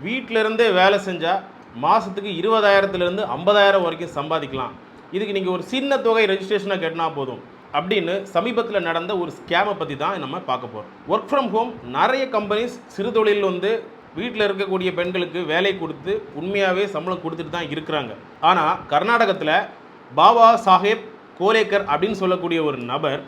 வீட்டில இருந்தே வேலை செஞ்சால் மாதத்துக்கு 20,000லேருந்து 50,000 வரைக்கும் சம்பாதிக்கலாம். இதுக்கு நீங்கள் ஒரு சின்ன தொகை ரெஜிஸ்ட்ரேஷனாக கட்டினா போதும் அப்படின்னு சமீபத்தில் நடந்த ஒரு ஸ்கேமை பற்றி தான் நம்ம பார்க்க போகிறோம். ஒர்க் ஃப்ரம் ஹோம் நிறைய கம்பெனிஸ் சிறு தொழில் வீட்டில் இருக்கக்கூடிய பெண்களுக்கு வேலை கொடுத்து உண்மையாகவே சம்பளம் கொடுத்துட்டு தான் இருக்கிறாங்க. ஆனால் கர்நாடகத்தில் பாபா சாஹேப் கோலேக்கர் அப்படின்னு சொல்லக்கூடிய ஒரு நபர்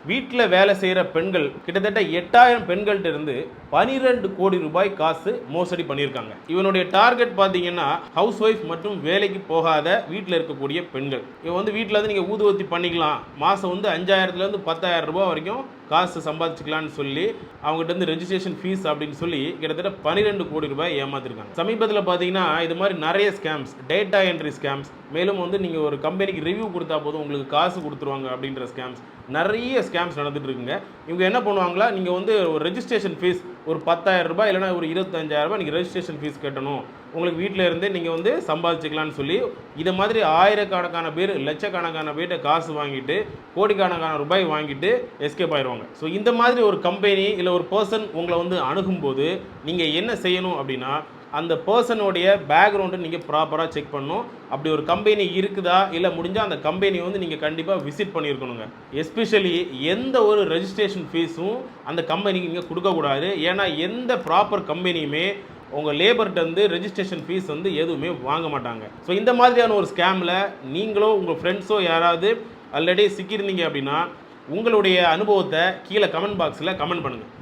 வீட்டில் வேலை செய்கிற பெண்கள் கிட்டத்தட்ட 8,000 பெண்கள்கிட்ட இருந்து 12 கோடி ரூபாய் காசு மோசடி பண்ணியிருக்காங்க. இவனுடைய டார்கெட் பார்த்தீங்கன்னா ஹவுஸ் ஒய்ஃப் மற்றும் வேலைக்கு போகாத வீட்டில் இருக்கக்கூடிய பெண்கள். இவன் வீட்டில் நீங்கள் ஊதுவத்தி பண்ணிக்கலாம், மாதம் 5,000லேருந்து 10,000 ரூபாய் வரைக்கும் காசு சம்பாதிச்சிக்கலான்னு சொல்லி அவங்ககிட்ட ரெஜிஸ்ட்ரேஷன் ஃபீஸ் அப்படின்னு சொல்லி கிட்டத்தட்ட 12 கோடி ரூபாய் ஏமாத்திருக்காங்க. சமீபத்தில் பார்த்தீங்கன்னா இது மாதிரி நிறைய ஸ்கேம்ஸ், டேட்டா என்ட்ரி ஸ்கேம்ஸ், மேலும் நீங்கள் ஒரு கம்பெனிக்கு ரிவ்யூ கொடுத்தா போதும் உங்களுக்கு காசு கொடுத்துருவாங்க அப்படின்ற ஸ்கேம்ஸ், நிறைய ஸ்கேம்ஸ் நடந்துட்டு இருக்குங்க. இவங்க என்ன பண்ணுவாங்களா, நீங்கள் ஒரு ரெஜிஸ்ட்ரேஷன் ஃபீஸ் ஒரு 10,000 ரூபாய் இல்லைனா ஒரு 25,000 ரூபாய் நீங்கள் ரெஜிஸ்ட்ரேஷன் ஃபீஸ் கட்டணும், உங்களுக்கு வீட்டில் இருந்தே நீங்கள் சம்பாதிச்சிக்கலான்னு சொல்லி இதை மாதிரி ஆயிரக்கணக்கான பேர் லட்சக்கணக்கான பேர்கிட்ட காசு வாங்கிட்டு கோடிக்கணக்கான ரூபாய் வாங்கிட்டு எஸ்கேப் ஆயிடுவாங்க. ஸோ இந்த மாதிரி ஒரு கம்பெனி இல்லை ஒரு பர்சன் உங்களை அணுகும்போது நீங்கள் என்ன செய்யணும் அப்படின்னா, அந்த பர்சனுடைய பேக்ரவுண்டை நீங்கள் ப்ராப்பராக செக் பண்ணணும். அப்படி ஒரு கம்பெனி இருக்குதா இல்லை முடிஞ்சால் அந்த கம்பெனி நீங்கள் கண்டிப்பாக விசிட் பண்ணியிருக்கணுங்க. எஸ்பெஷலி எந்த ஒரு ரெஜிஸ்ட்ரேஷன் ஃபீஸும் அந்த கம்பெனிக்கு நீங்கள் கொடுக்கக்கூடாது. ஏன்னா எந்த ப்ராப்பர் கம்பெனியுமே உங்கள் லேபர்கிட்ட ரெஜிஸ்ட்ரேஷன் ஃபீஸ் எதுவுமே வாங்க மாட்டாங்க. ஸோ இந்த மாதிரியான ஒரு ஸ்கேமில் நீங்களோ உங்கள் ஃப்ரெண்ட்ஸோ யாராவது ஆல்ரெடி சிக்கியிருந்தீங்க அப்படின்னா உங்களுடைய அனுபவத்தை கீழே கமெண்ட் பாக்ஸில் கமெண்ட் பண்ணுங்கள்.